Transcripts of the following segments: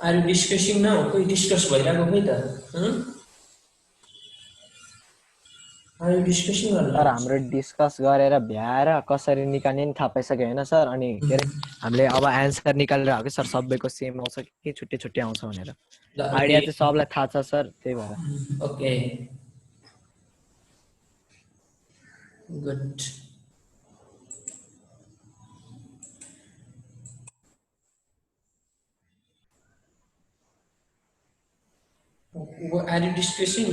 Are you discussing now? कोही discuss भइरहेको खै त? Are you discussing or sir not? हाम्रो डिस्कस गरेर भ्याएर कसरी निकाल्ने नि थाहा पाइसक्यो होइन सर अनि के अरे हामीले अब एन्सर निकालेर हो कि सर सबैको सेम आउँछ कि छुट्टै छुट्टै आउँछ भनेर आइडिया Okay. चाहिँ सबलाई थाहा छ सर त्यही भएर Okay. Good. Are you discussing?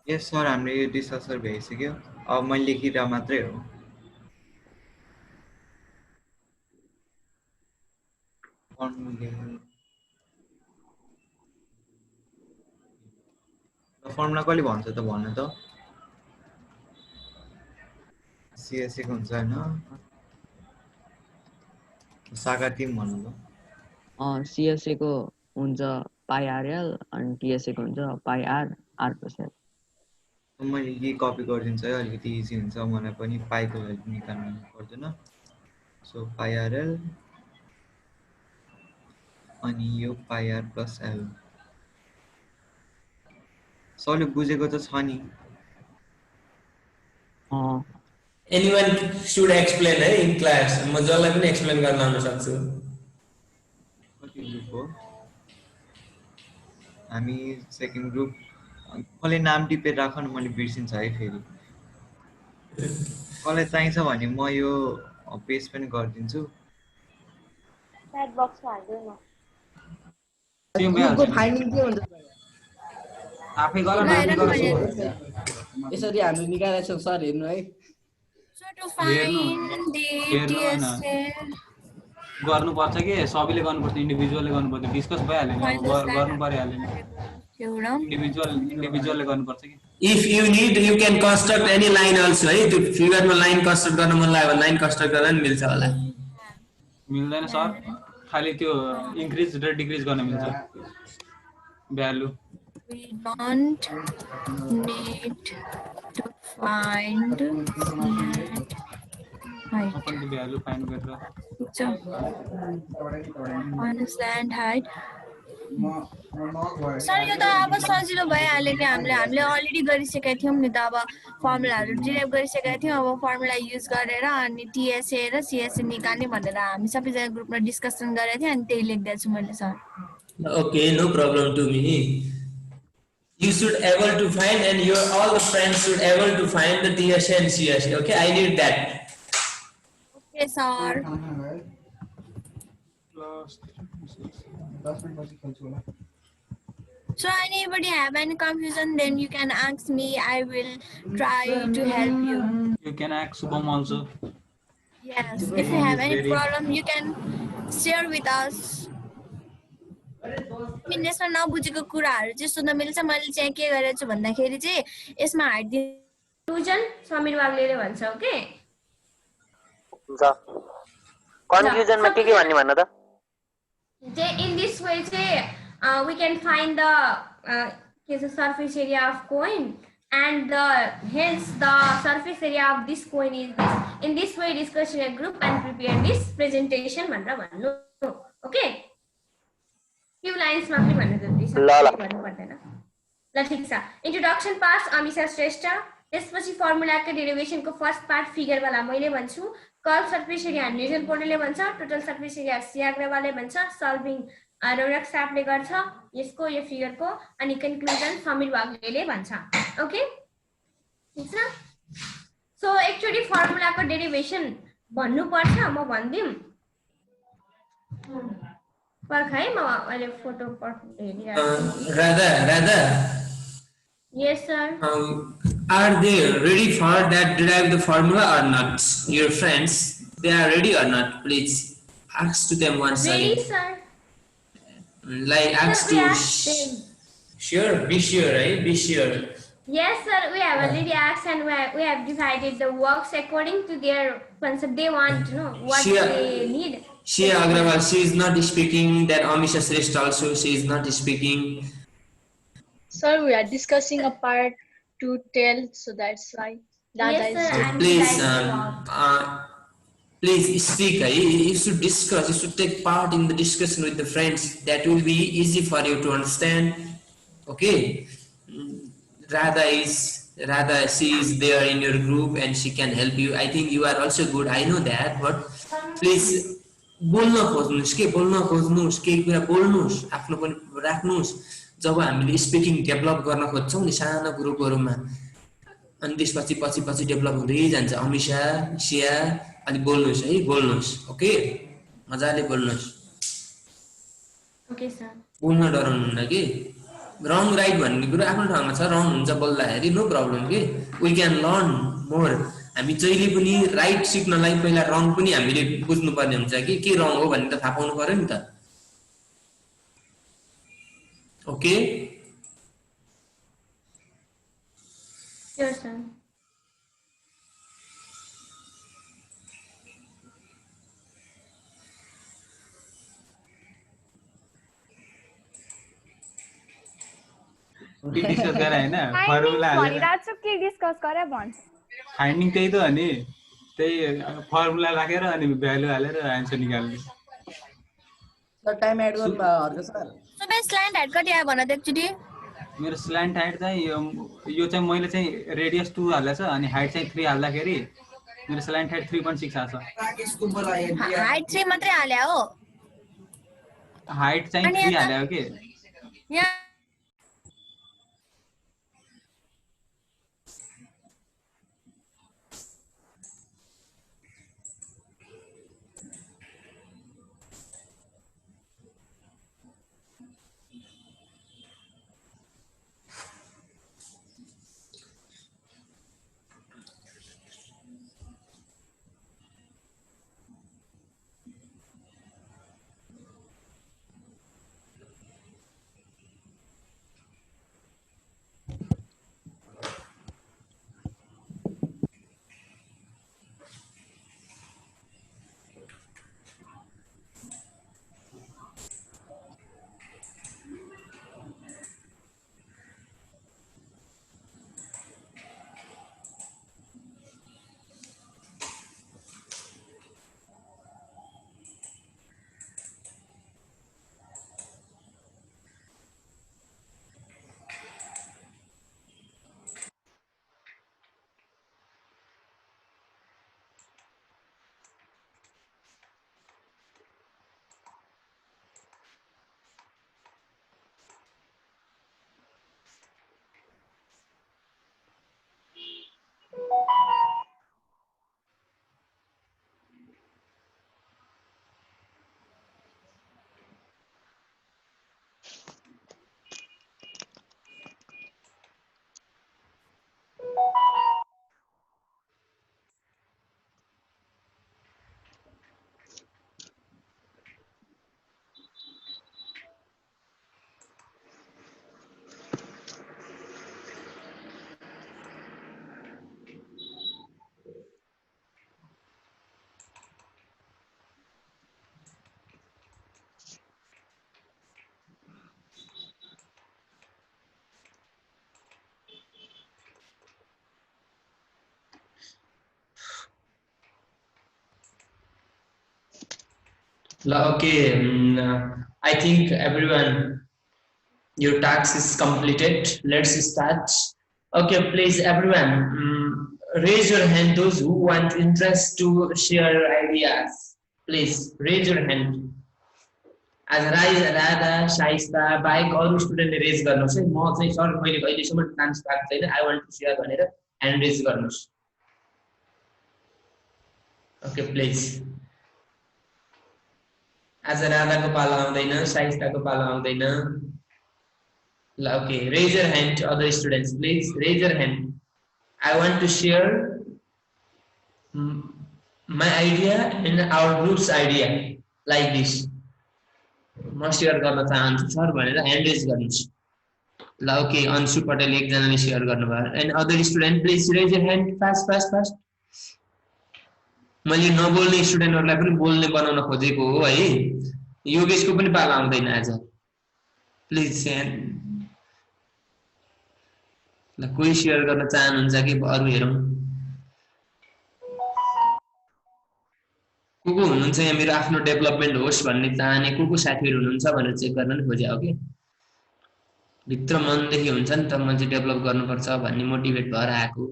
Yes sir हाम्रो यो डिस्कस भइसक्यो अब मैले लेखिरहेको मात्रै हो फर्मुला कहिले भन्छ त भन्नु त सीएसए को हुन्छ हैन सागा टिम भन्नु त सीएसए को हुन्छ पाई आरएल अनि टीएसए को हुन्छ पाई आर आर प्लस एल मैले यही कपी गरिदिन्छु है अलिकति इजी हुन्छ मलाई पनि पाईको भ्यालु निकाल्नु पर्दैन सो पाई आरएल अनि यो पाई आर प्लस एल सरले बुझेको त छ नि Anyone should explain in class. म जसलाई पनि एक्सप्लेन गर्न लाउन सक्छु कति ग्रुप हो हामी सेकेन्ड ग्रुप कसले नाम टिपेर राख न मैले बिर्सिन्छ है फेरि कसलाई चाहिन्छ भने म यो पेस्ट पनि गरिदिन्छु च्याट बक्समा हाल्दिनु न ग्रुपको फाइन्डिङ के हुन्छ आफै गर न यसरी हामीले निकालेको छौं सर हेर्नु है So to find the TSA गर्नुपर्छ कि सबैले गर्नुपर्छ इन्डिभिजुअलले गर्नुपर्छ डिस्कस भइहाल्यो नि गर्नु परिहाल्यो नि इन्डिभिजुअलले गर्नुपर्छ कि If you need, you can construct any line also है त्यो फिगरमा लाइन कन्स्ट्रक्ट गर्न मन लाग्यो भने लाइन कन्स्ट्रक्ट गर्न पनि मिल्छ होला मिल्दैन सर खाली त्यो इन्क्रिज र डिक्रिज गर्न मिल्छ value we don't need to find height. Value find गरेर So understand height. सर यो त अब सजिलो भइहाल्यो कि हामीले अलरेडी गरिसकेका थियौँ नि त अब फर्मुलाहरू डिराइभ गरिसकेका थियौँ अब फर्मुला युज गरेर अनि टीएसए र सीएसए निकाल्ने भनेर हामी सबैजना ग्रुपमा डिस्कसन गरेका थियौँ अनि त्यही लेख्दैछु मैले sir Okay, no problem to me. You should able to find and your all the friends should able to find the TSA and CSA. Okay, I need that. Okay, sir. So anybody have any confusion, then you can ask me. I will try to help you. You can ask Subham also. Yes, if you have any problem, you can share with us. यसमा नबुझेको कुराहरू चाहिँ सोध्न मिल्छ मैले चाहिँ के गरेछु भन्दाखेरि चाहिँ यसमा हाइड्रोजन समीर वाग्लेले भन्छ ओके हुन्छ कन्फ्युजनमा के भन्ने भन्नु त in this way we can find the surface area of coin and hence the surface area of this coin is this. In this way discuss in a group and prepare this presentation भनेर भन्नु okay few lines मा पनि भन्नु जरुरी छ भन्नु पर्दैन ल ठीक छ इन्ट्रोडक्सन पार्ट अमिशा श्रेष्ठ त्यसपछि फर्मुलाको डेरिभेसनको फर्स्ट पार्ट फिगर वाला मैले भन्छु कर्व सर्फेस एरिया निर्जल पोर्टेलले भन्छ टोटल सर्फेस एरिया सियाग्रवालले भन्छ सल्भिङ रोरक सापले गर्छ यसको यो फिगरको अनि कन्क्लुजन समीर वाग्लेले भन्छ ओके ठीक छ सो एक्चुअली फर्मुलाको डेरिभेसन भन्नु पर्छ म भन्दिम पर्ख है म अहिले photo Radha. Yes, sir. Are they ready for that derive the formula or not? Your friends, they are ready or not? Please ask to them once ready, again. sir. Like ask to sure, be sure, right? Be sure. Yes, sir. We have already asked and we have divided the works according to their concept. They want to know what they need. Shia Agrawal, she is not speaking. That Amisha Shrestha also, she is not speaking. Sir, we are discussing a part to tell, so that's why. Yes, sir. So please speak. You should discuss, you should take part in the discussion with the friends. That will be easy for you to understand. Okay. Radha, she is there in your group and she can help you. I think you are also good, I know that, but please बोल्न खोज्नुस् के केही कुरा बोल्नुस्, आफ्नो पनि राख्नुस्। जब हामीले speaking develop गर्न खोज्छौँ नि सानो ग्रुपहरुमा, अनि त्यसपछि पछि डेभलप हुँदै जान्छ। अमिशा, सिया, अनि बोल्नुस् है, बोल्नुस्। ओके, मजाले बोल्नुस्। Okay sir. बोल्न डराउनुहुन्न कि? रङ राइट भन्ने कुरा आफ्नो ठाउँमा छ, रङ हुन्छ बोल्दाखेरि, नो प्रब्लम के। We can learn more. हामी जहिले पनि राइट सिक्नलाई पहिला रङ पनि हामीले बुझ्नुपर्ने हुन्छ कि के रङ हो भन्ने त थाहा पाउनु पर्यो नि त। Okay, Sure, sir. डिस्कस गरे हैन, फर्मुला हालेर भनिराछु के डिस्कस गरे भन्। फाइन्डिङ त्यही त हो नि, त्यही फर्मुला राखेर अनि भ्यालु हालेर आन्सर निकाल्ने। सर टाइम एड गर्नु भयो हर्क सर। सबै स्ल्यान्ट हाइट कति आयो भन त एकचोटी। मेरो स्ल्यान्ट हाइट चाहिँ यो चाहिँ मैले चाहिँ रेडियस 2 हालेछ अनि हाइट चाहिँ 3 हाल्दाखेरि मेरो स्ल्यान्ट हाइट 3.6 आछ। हाइट 3 मात्रै हाले हो। हाइट चाहिँ 3 हाले हो के। यहाँ Okay, I think everyone, your task is completed. Let's start. Okay, please everyone, raise your hand, those who want interest to share ideas. Please raise your hand. As Radha, Shaista, बाहेक अरू स्टुडेन्टले raise गर्नुहोस् है। म चाहिँ sir मैले अहिलेसम्म chance पाएको छैन, आई वान्ट टु सेयर भनेर ह्यान्ड रेज गर्नुहोस्। Okay please. आज राधाको पालो आउँदैन, शाइस्ताको पालो आउँदैन। ल okay, raise your hand other students, please raise your hand. I want to share my idea and our groups idea like this. म सेयर गर्न चाहन्छु सर भनेर ह्यान्ड रेज गर्नुहोस्। ल ओके, अंशु पटेल एकजनाले सेयर गर्नुभयो। And other student please raise your hand fast fast fast. मैले नबोल्ने स्टुडेन्टहरुलाई पनि बोल्ने बनाउन खोजेको हो है। योगेशको पनि पाला आउँदैन आज। Please share. ल कोही सेयर गर्न चाहनुहुन्छ कि अरु हेरौं। को हुनुहुन्छ यहाँ मेरो आफ्नो डेभलपमेन्ट होस् भन्ने चाहने को साथीहरु हुनुहुन्छ भनेर चेक गर्न नि खोजे हो के भित्र मनदेखि हुन्छ नि त म चाहिँ डेभलप गर्नुपर्छ भन्ने मोटिभेट भएर आएको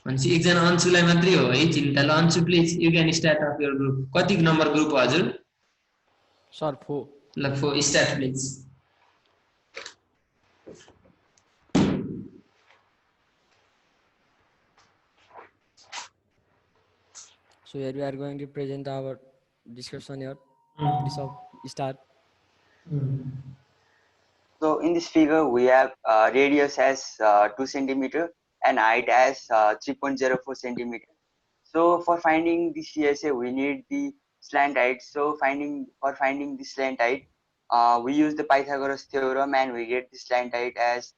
अनि एकजना अन्सुलाई मात्रै हो है चिन्ता ल अन्सु please you can start of your group कति नम्बर ग्रुप हो हजुर सर 4 ल 4 start please So here we are going to present our discussion here. Start. So in this figure, we have radius as 2 centimeter and height as 3.04 centimeter. So for finding the CSA, we need the slant height. So for finding the slant height, we use the Pythagoras theorem and we get the slant height as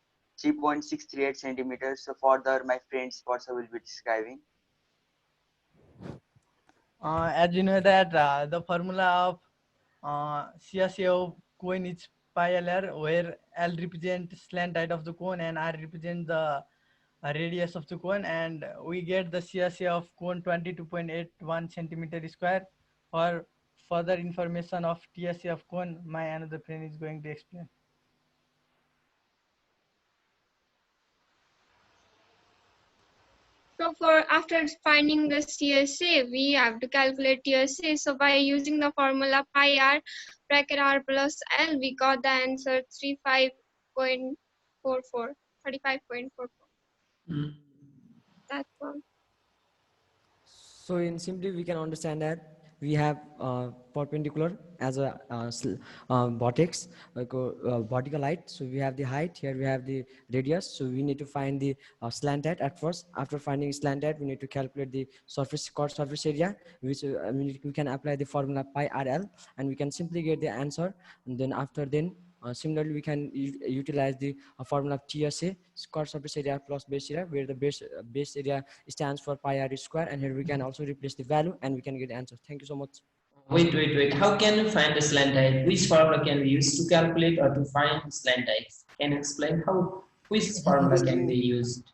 3.638 centimeters. So further, my friend Sportsa will be describing. As you know that the formula of CSA of cone is pi LR, where L represents slant height of the cone and R represents the radius of the cone, and we get the CSA of cone 22.81 centimeter square. For further information of TSA of cone, my another friend is going to explain. So for after finding the CSA, we have to calculate TSA. So by using the formula pi r bracket r plus L, we got the answer 35.44. That's all. So in simply we can understand that we have perpendicular as a vertex, like vertical height. So we have the height, here we have the radius. So we need to find the slant height at first. After finding slant height, we need to calculate the surface area, which we can apply the formula pi RL, and we can simply get the answer. And then after similarly, we can utilize the formula of TSA, square surface area plus base area, where the base area stands for pi r square, and here we can also replace the value and we can get the answer. Thank you so much. Wait. How can we find the slant height? Which formula can we use to calculate or to find the slant height? Can you explain which formula can be used?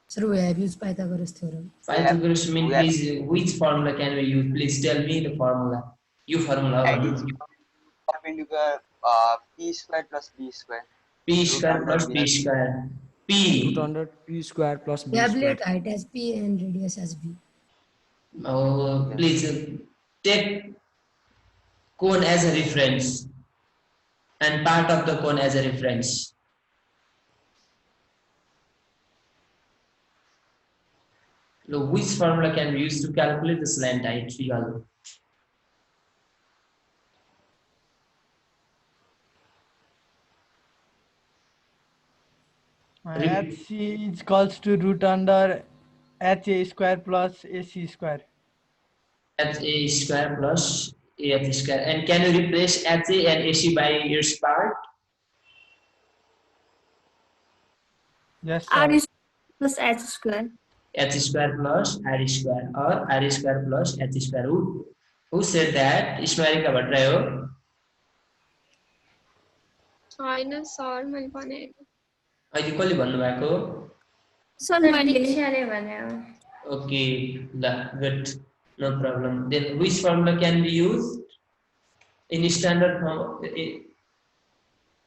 Sir, we have used Pythagoras theorem. Pythagoras means which formula can we use? Please tell me the formula. Formula. Perpendicular p square plus b square. P square plus b square. P. Root under p square plus b Calculate square. height as p and radius as b. Oh, please take cone as a reference and part of the cone as a reference. So which formula can we use to calculate the slant height? HC is equals to root under HA square plus AC square. HA square plus AH square. And can you replace HA and AC by its part? Yes, sir. R plus H square. H square plus R square or R square plus H square. Who said that? Ismarika Bhatrayo. होइन sir मैले भने अहिले कसले भन्नुभएको sir दीक्षाले भन्यो okay ल good no problem then which formula can be used in standard form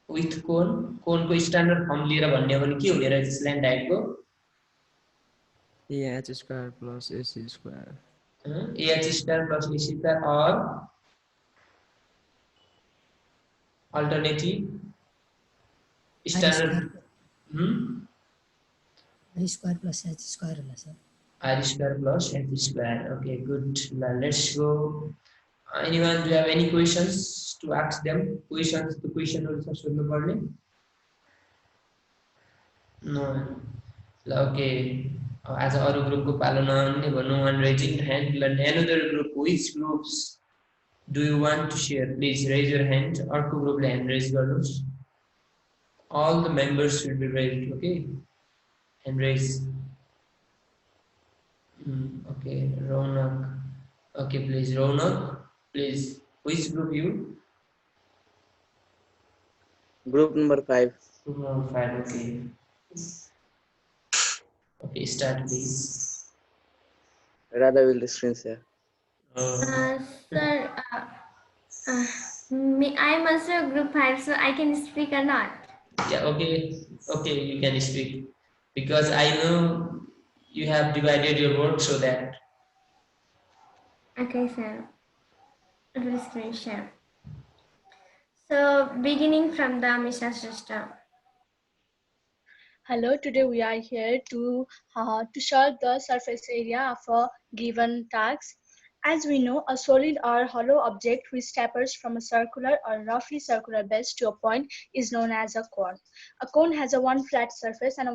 with cone को standard form लिएर भन्ने हो भने के हुने रहेछ slant height को AH square plus AC square. AH square plus AC square or alternative standard R square plus H square होला sir. R square plus H square. Okay, good. Now let's go. Anyone, do you have any questions to ask them? Questions? The question also सोध्नु पर्ने? No. Okay. As अरु group को पालो नआउने भन्नु one raising hand. Another group. Which groups do you want to share? Please raise your hand. अर्को ग्रुपले hand raise गर्नुस्. All the members will be raised. Okay. Hand raise. Okay, Ronak. Okay, please, Ronak. Please, which group you? Group number 5. Fine, okay. Okay, start please. Radha will screen share. Sir, I am also a group 5, so I can speak or not? Yeah, okay, okay, you can speak because I know you have divided your work so that. Okay, sir. It will screen share. So, beginning from the Misha system. Hello, today we are here to solve the surface area of a given task. As we know, a solid or hollow object which tapers from a circular or roughly circular base to a point is known as a cone. A cone has a one flat surface and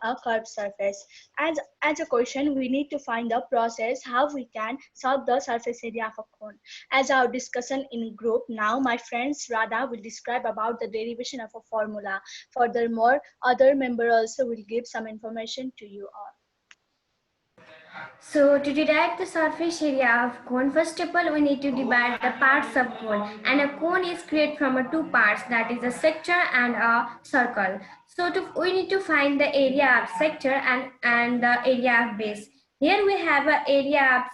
a curved surface. As a question, we need to find the process how we can solve the surface area of a cone. As our discussion in group, now my friends Radha will describe about the derivation of a formula. Furthermore, other member also will give some information to you all. So to derive the surface area of cone, first of all we need to divide the parts of cone, and a cone is created from two parts, that is a sector and a circle. So we need to find the area of sector and the area of base. Here we have a area of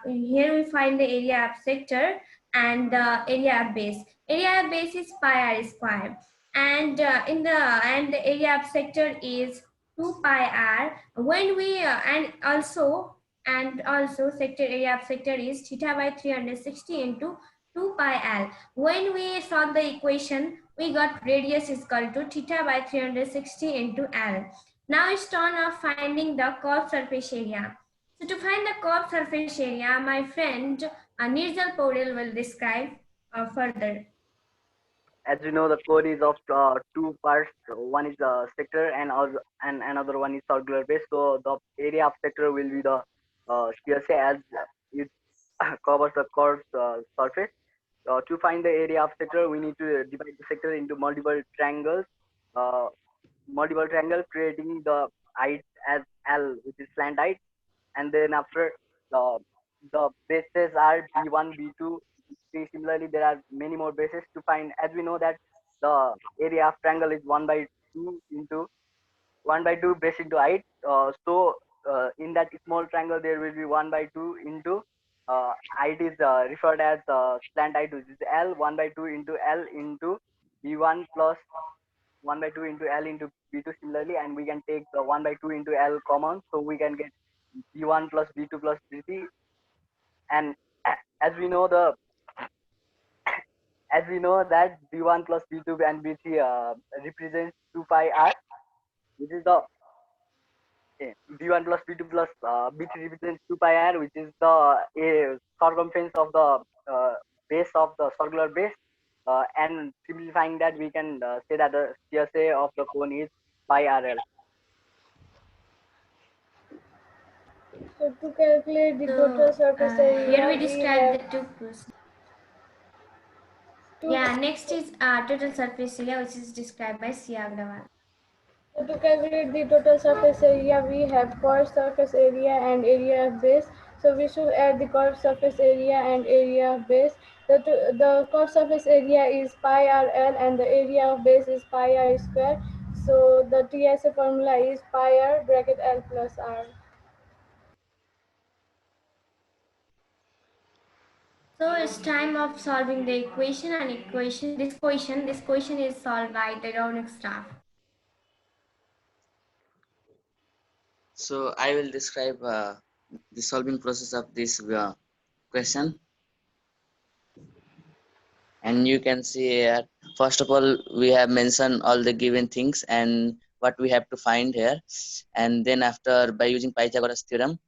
here we find the area of sector and the area of base. Area of base is pi r square, and the area of sector is 2 pi r. When we and also sector area of sector is theta by 360 into 2 pi l. When we solve the equation, we got radius is equal to theta by 360 into l. Now it's turn of finding the curved surface area. So to find the curved surface area, my friend Nirjal Paudel will describe further. As you know, the code is of two parts. One is the sector and another one is circular base. So the area of sector will be the CSA as it covers the curved surface. To find the area of sector, we need to divide the sector into uh, multiple triangle, creating the height as L, which is slant height, and then after the the bases are B1, B2, B3. Similarly, there are many more bases to find. As we know that the area of triangle is 1/2 into 1/2 base into height. In that small triangle, there will be 1/2 into height is referred as slant height, which is L 1/2 into L into B1 plus 1/2 into L into B2 similarly, and we can take the 1/2 into L common, so we can get B1 plus B2 plus B3. And as we know that B1 plus B2 and B3 represents 2 pi r. This is the B1 plus B2 plus B3 represents 2 pi r, which is the circumference of the base of the circular base. And simplifying that, we can say that the CSA of the cone is pi rl. So to calculate the total surface area, here we describe the two processes. Yeah, next is total surface area, which is described by C. Agrawal. So to calculate the total surface area, we have curved surface area and area of base. So we should add the curved surface area and area of base. The curved surface area is pi rl and the area of base is pi r square. So the TSA formula is pi r bracket l plus r. So it's time of solving the equation, and this question is solved by the Ronic staff. So I will describe the solving process of this question. And you can see here, first of all, we have mentioned all the given things and what we have to find here. And then after, by using Pythagoras theorem,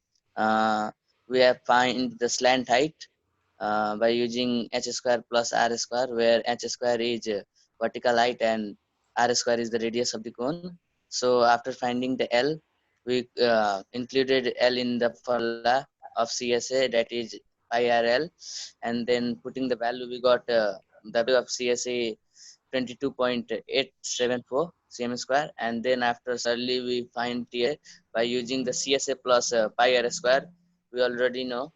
we have find the slant height by using h square plus r square, where h square is vertical height and r square is the radius of the cone. So after finding the L, we included L in the formula of CSA, that is pi rl, and then putting the value, we got W of CSA 22.874 cm square, and then after suddenly we find TA by using the CSA plus pi r square. We already know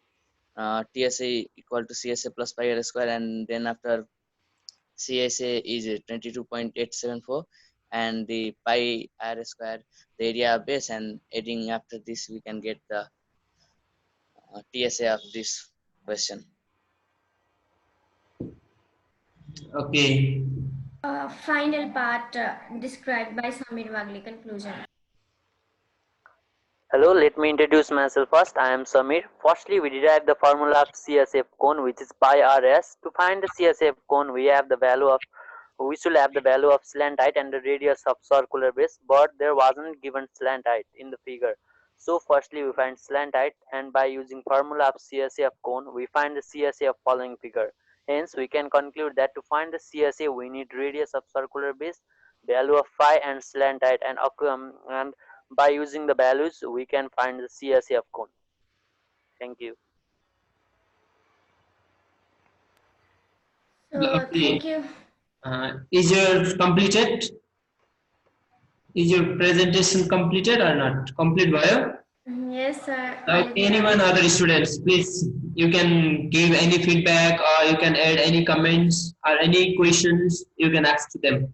TSA equal to CSA plus pi r square, and then after CSA is 22.874, and the pi r square, the area of base, and adding after this we can get the TSA of this question. Okay. Final part described by Samir Wagli. Conclusion. Hello, let me introduce myself first. I am Samir. Firstly, we derive the formula of CSF cone, which is pi rs. To find the CSF cone, we should have the value of slant height and the radius of circular base, but there wasn't given slant height in the figure. So firstly, we find slant height, and by using formula of CSF cone, we find the CSA of following figure. Hence, we can conclude that to find the CSA, we need radius of circular base, value of phi, and slant height, and by using the values, we can find the CSA of cone. Thank you. So, thank you. Is your completed? Is your presentation completed or not? Complete bio? Yes, sir. Anyone other students, please, you can give any feedback or you can add any comments or any questions you can ask to them.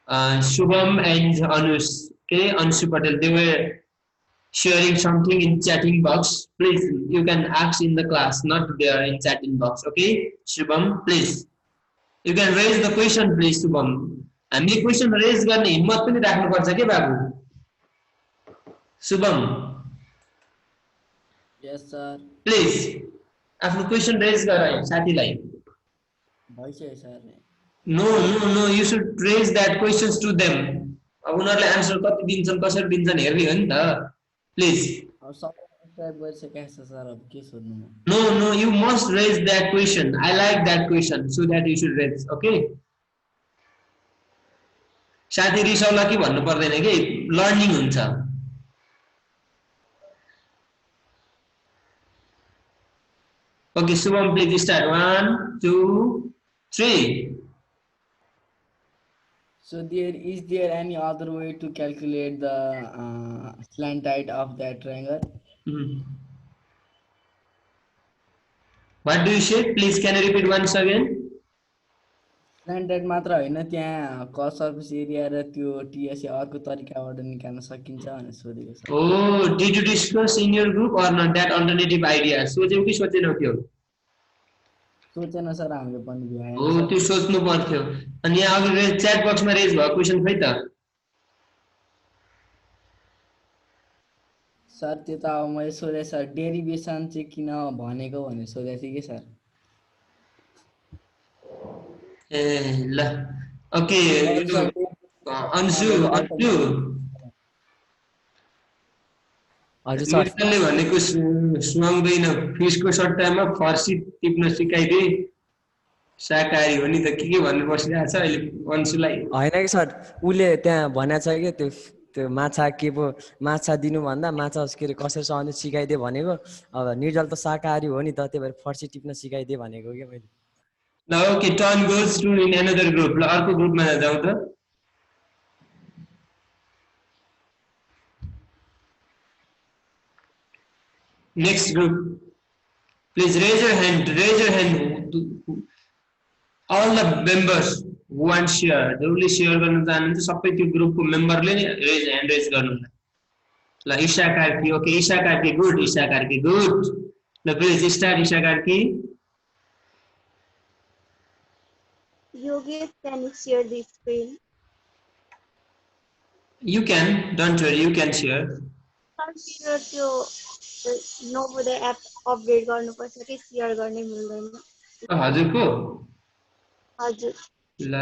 Shubham and Anush, okay, Anshu Patel, they were sharing something in chatting box. Please, you can ask in the class, not there in chatting box, okay? Shubham, please. You can raise the question, please, Shubham. हामीले question raise गर्ने हिम्मत पनि राख्नुपर्छ के बाबु Shubham yes sir please आफ्नो question raise गर साथीलाई भइसक्यो sir no no no you should raise that questions to them अब उनीहरुले आन्सर कति दिन्छन् कसरी दिन्छन् हेर्ने हो नि त प्लिज अब सब्स्क्राइब गरिसकेको छ सर अब के सोध्नु no no you must raise that question I like that question so that you should raise okay साथी रिसाउला कि भन्नु पर्दैन के लर्निङ हुन्छ okay Shubham please start 1 2 3 So is there any other way to calculate the slant height of that triangle? What do you say? Please can you repeat once again? Slant height मात्र हैन त्यहाँ cos surface area र त्यो TSA अर्को तरिकाबाट निकाल्न सकिन्छ भनेर सोधेको छ Oh, did you discuss in your group or not that alternative idea? सोच्यौ कि सोचेनौ त्यो सोचेन सर हामीले पनि भ्याएन हो त्यो सोच्नु पर्थ्यो अनि यहाँ अघि च्याट बक्समा रेज भएको क्वेशन खै त सर त्यो त अब मैले सोधे सर डेरिभेसन चाहिँ किन भनेको भनेर सोधे थिए के सर ए ल ओके अन्सु अन्सु हजुर सर ले भनेको सुहाउँदैन फिसको सट्टामा फर्सी टिप्न सिकाइदे शाकाहारी हो नि त के भन्नु पर्छ अहिले अन्सुलाई हैन कि सर उले त्यहाँ भनेछ के त्यो माछा के पो माछा दिनु भन्दा माछा के रे कसरी सौँदै सिकाइदे भनेको अब निर्जल त शाकाहारी हो नि त त्यही भएर फर्सी टिप्न सिकाइदे भनेको के मैले ल okay turn goes to in another group ल अर्को ग्रुपमा जाऊ त next group please raise your hand all the members who want share जसले शेयर गर्न चाहनुहुन्छ सबै त्यो ग्रुपको मेम्बरले नि ह्यान्ड रेज गर्नु ल ईशा कार्की ओके ईशा कार्की गुड ल please start Isha Karki Yogesh, can you share the screen? You can, don't worry, you can share. मेरो त्यो नोभोदय एप अपडेट गर्नुपर्छ कि शेयर गर्ने मिल्दैन हजुरको हजुर ल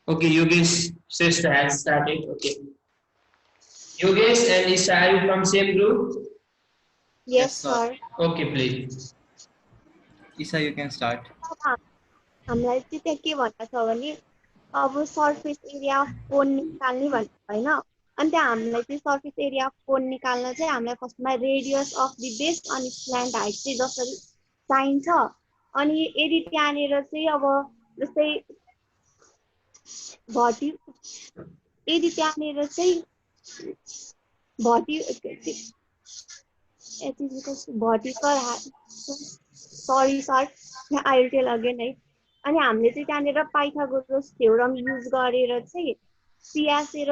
okay Yogesh Shrestha has started okay Yogesh and Isha are you from same group yes sir okay please Isha you can start हामीलाई चाहिँ त्यहाँ के भन्नु छ भने अब सर्फेस एरिया अफ कोन निकाल्ने भन्नु हैन अनि त्यहाँ हामीलाई चाहिँ सर्फेस एरिया अफ कोन निकाल्न चाहिँ हामीलाई फर्स्टमा रेडियस अफ द बेस अनि स्ल्यान्ट हाइट चाहिँ जसरी चाहिन्छ अनि यदि त्यहाँनिर चाहिँ अब जस्तै यदि त्यहाँनिर चाहिँ vertical sorry sir I will tell again है अनि हामीले चाहिँ त्यहाँनिर पाइथागोरस थ्योरम युज गरेर चाहिँ पिएसए र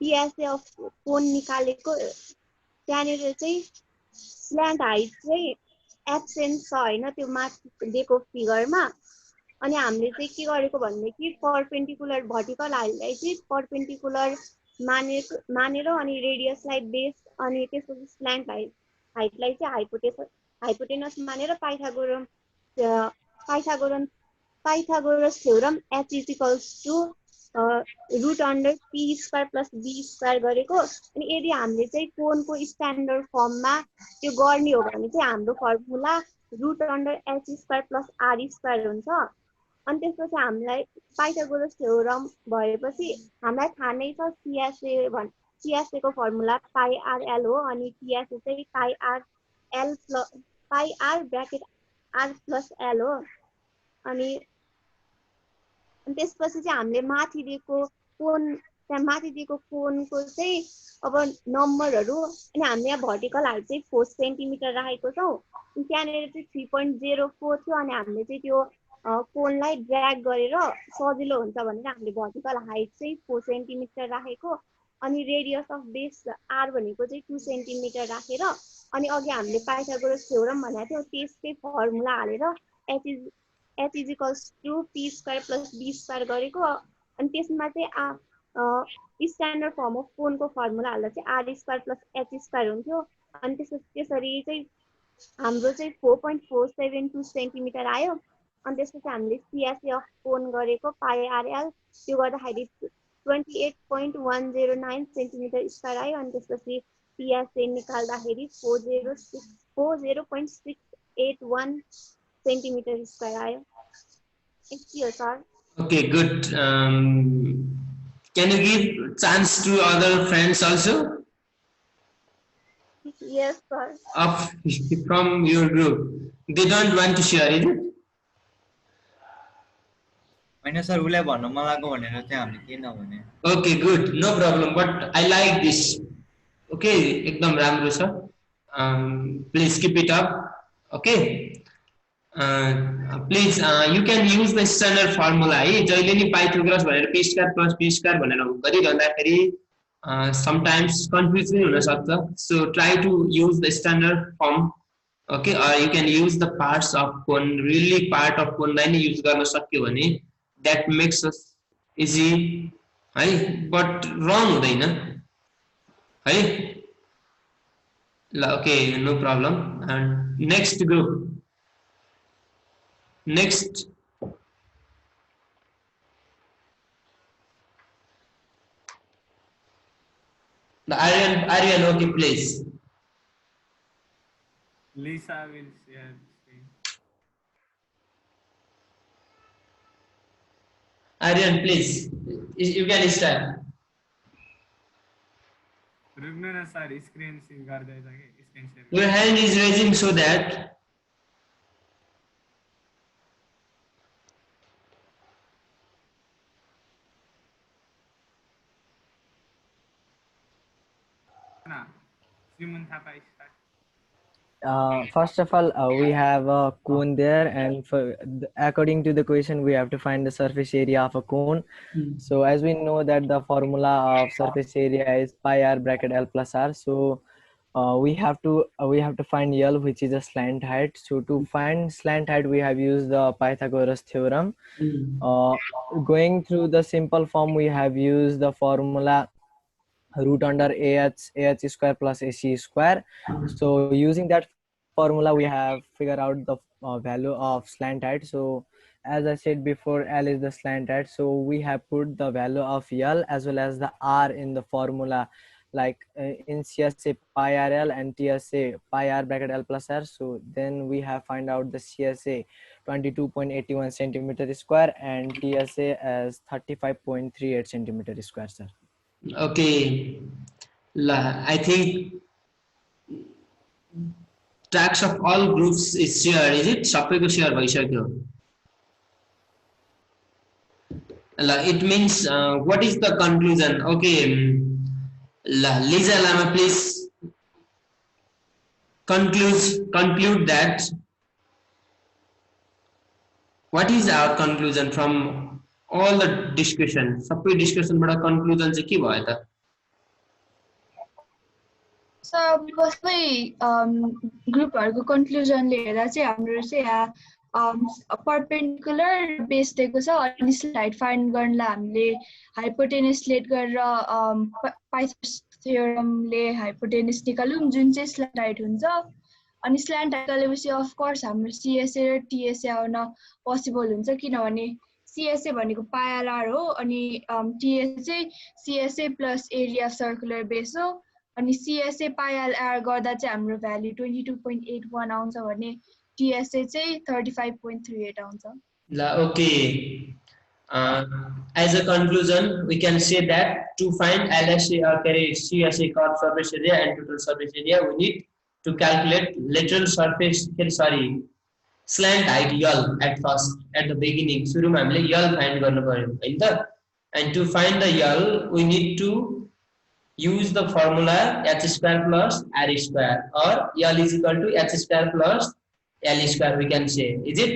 पिएसए अफ कोन निकालेको। त्यहाँनिर चाहिँ स्ल्यान्ट हाइट चाहिँ एब्सेन्ट छ होइन त्यो माथि दिएको फिगरमा। अनि हामीले चाहिँ के गरेको भनेदेखि पर्पेन्डिकुलर भर्टिकल हाइटलाई चाहिँ पर्पेन्डिकुलर मानेर अनि रेडियसलाई बेस अनि त्यसपछि स्ल्यान्ट हाइटलाई चाहिँ हाइपोटेनस मानेर Pythagoras theorem h is equals to root under p square plus b square गरेको। अनि यदि हामीले चाहिँ कोनको स्ट्यान्डर्ड फर्ममा त्यो गर्ने हो भने चाहिँ हाम्रो formula root under h square plus r square हुन्छ। अनि त्यसपछि हामीलाई पाइथागोरस थ्योरम भएपछि हामीलाई थाहा नै छ सिएसए को फर्मुला पाई आर एल हो। अनि टिएसए चाहिँ pi r bracket r plus l हो। अनि त्यसपछि चाहिँ हामीले माथि दिएको कोनको चाहिँ अब नम्बरहरू अनि हामीले यहाँ भर्टिकल हाइट चाहिँ 4 सेन्टिमिटर राखेको छौँ। त्यहाँनिर चाहिँ 3.04 थियो अनि हामीले चाहिँ त्यो कोनलाई ड्र्याग गरेर सजिलो हुन्छ भनेर हामीले भर्टिकल हाइट चाहिँ 4 सेन्टिमिटर राखेको। अनि रेडियस अफ बेस आर भनेको चाहिँ 2 सेन्टिमिटर राखेर अनि अघि हामीले पाइथागोरस थ्योरम भनेको थियो त्यसकै फर्मुला हालेर h is equals to p square plus b square गरेको। अनि त्यसमा चाहिँ स्ट्यान्डर्ड फर्म अफ कोनको फर्मुला हाल्दा चाहिँ r square plus h square हुन्थ्यो। अनि त्यसरी चाहिँ हाम्रो चाहिँ 4.472 सेन्टिमिटर आयो। अनि त्यसपछि हामीले सिएसए अफ कोन गरेको पाई आरएल त्यो गर्दाखेरि 28.109 सेन्टिमिटर स्क्वायर आयो। अनि त्यसपछि पिएसए निकाल्दाखेरि 40.681 सेन्टिमिटर स्क्वायर आयो। यति sir. Okay, good. Can you give chance to other friends also? Yes, sir. From your group. They don't want to share, is it? होइन सर उसलाई भन्न मन लाग्यो भनेर चाहिँ हामीले के नभने। Okay, good. No problem. But I like this. Okay, एकदम राम्रो छ. Please keep it up. Okay. Please, you can use the standard formula. है जहिले नि पाइथागोरस भनेर p square plus b square भनेर गरिरहँदाखेरि sometimes confusion हुन सक्छ. So try to use the standard form. Okay, or you can use the parts of cone. Really part of cone लाई नै use गर्न सक्यो भने that makes us easy. है but wrong हुँदैन है ल. Okay, no problem. And next group. Next, the Aryan, okay, please. Lisa will share screen. Aryan, please, you can start. रुक्नु न सर स्क्रिन शेयर गर्दै छ के screen share. Your hand is raising so that First of all, we have a cone there, and according to the question, we have to find the surface area of a cone. So as we know that the formula of surface area is pi r bracket L plus R. So we have to find L, which is a slant height. So to find slant height, we have used the Pythagoras theorem. Going through the simple form, we have used the formula root under ah square plus ac square. So using that formula, we have figured out the value of slant height. So as I said before, L is the slant height. So we have put the value of L as well as the R in the formula, like in CSA pi RL and TSA pi R bracket L plus R. So then we have find out the CSA 22.81 centimeter square and TSA as 35.38 centimeter square, sir. Okay, I think tax of all groups is shared, is it? सबैको share भइसक्यो. It means what is the conclusion? Okay, Lisa Lama, please conclude that. What is our conclusion from all the discussion? सबै discussion बाट conclusion चाहिँ के भयो त? So सबै ग्रुपहरुको कन्क्लुजनले हेर्दा चाहिँ हाम्रो चाहिँ यहाँ परपेन्डिकुलर बेस दिएको छ अनि स्लाइड फाइन्ड गर्नलाई हामीले हाइपोटेनस लेट गरेर पाइथागोरस थ्योरमले हाइपोटेनस निकाल्यौं जुन चाहिँ स्ल्यान्ट हाइट हुन्छ अनि स्ल्यान्ट हाइट निकालेपछि अफ कोर्स हाम्रो सीएसए र टीएसए आउन पोसिबल हुन्छ किनभने सीएसए भनेको पाइएलआर हो अनि टीएसए चाहिँ CSA plus area circular base हो अनि सीएसए पाइएलआर गर्दा चाहिँ हाम्रो भ्यालु 22.81 आउँछ भने टीएसए चाहिँ 35.38 आउँछ ल okay as a conclusion we can say that to find LSA or CSA curved surface area and total surface area we need to calculate lateral surface slant height L at first at the beginning सुरुमा हामीले L find गर्नु पर्यो हैन त and to find the L we need to use the formula h square plus r square or L is equal to h square plus L square we can say is it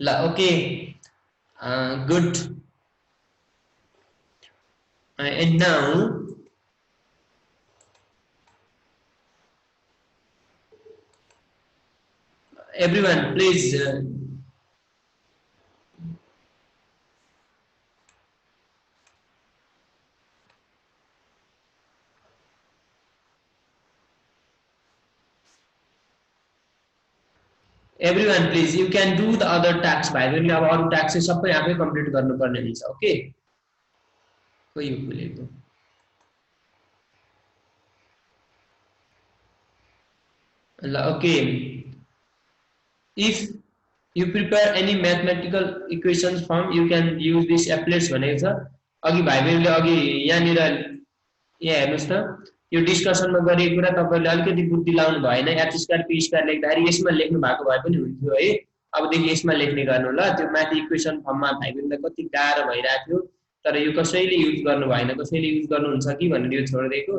la okay good and now everyone please everyone please you can do the other tasks by when अब अरु task चाहिँ सबै आफै complete गर्नुपर्ने हुन्छ okay कोही बोलेको ल okay if you prepare any mathematical equations form you can use this applets भनेको छ अघि भाइ बहिनीले अघि यहाँ निर यहाँ हेर्नुस् त यो डिस्कसनमा गरेको कुरा तपाईले अलिकति बुद्धि लाउनु भएन h स्क्वायर p स्क्वायर लेख्दाखेरि यसमा लेख्नु भएको भए पनि हुन्थ्यो है अबदेखि यसमा लेख्ने गर्नु ल त्यो माथि इक्वेसन फर्ममा भाइ बहिनीलाई कति गाह्रो भइरा थियो तर यो कसैले युज गर्नु भएन कसैले युज गर्नुहुन्छ कि भनेर यो छोड्दिएको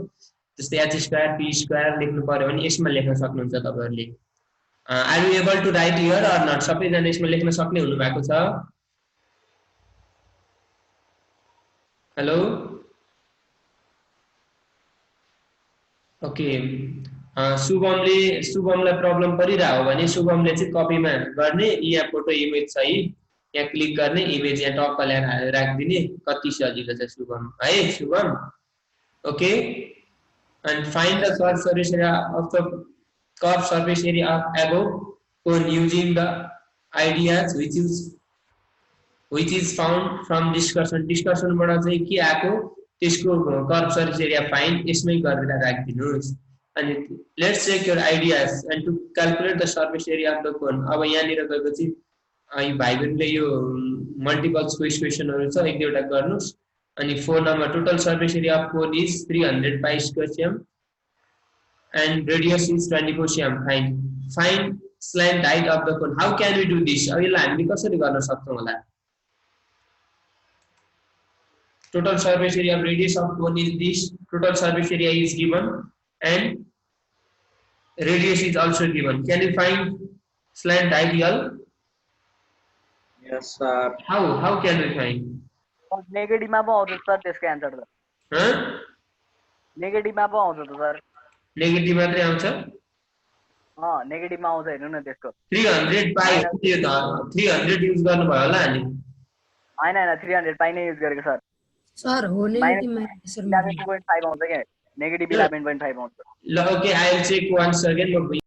जस्तै h स्क्वायर p स्क्वायर लेख्नु पर्यो भने यसमा लेख्न सक्नुहुन्छ तपाईहरुले are you able to write here or not सबैजना यसमा लेख्न सक्ने हुनु भएको छ हेलो ओके शुभमलाई प्रब्लम परिरा हो भने शुभमले चाहिँ कपीमा गर्ने यहाँ फोटो इमेज छ यहाँ क्लिक गर्ने इमेज यहाँ टक्क ल्याएर राख्दिने कति सजिलो छ शुभम है Shubham okay and find the curved surface area of the curved surface area of above cone using the ideas which is found from discussion बाट चाहिँ के आको त्यसको कर्व सर्फेस एरिया फाइन्ड यसमै गरेर राखिदिनुस् अनि let's check your ideas and to calculate the surface area of the cone अब यहाँ निर गएपछि यो भाइ बहिनीले यो मल्टिपल चोइस क्वेशनहरु छ एक दुईवटा गर्नुस् अनि 4 number total surface area of cone is 300 pi square same and radius is 24 cm find slant height of the cone how can we do this अब यसलाई हामीले कसरी गर्न सक्छौं होला total surface area of radius of cone is this total surface area is given and radius is also given can you find slant height L yes sir how can we find negative मा पो आउँछ sir त्यसको answer त ह negative मा पो आउँछ त सर नेगेटिभ मात्रै आउँछ नेगेटिभ मा आउँछ हेर्नु न त्यसको 300 पाई 300 युज गर्नु भयो होला अनि हैन 300 पाई नै युज गरेको सर सर हो नेगेटिभ मा सर 11.5 आउँछ के नेगेटिभ 11.5 आउँछ ल okay I will check once again म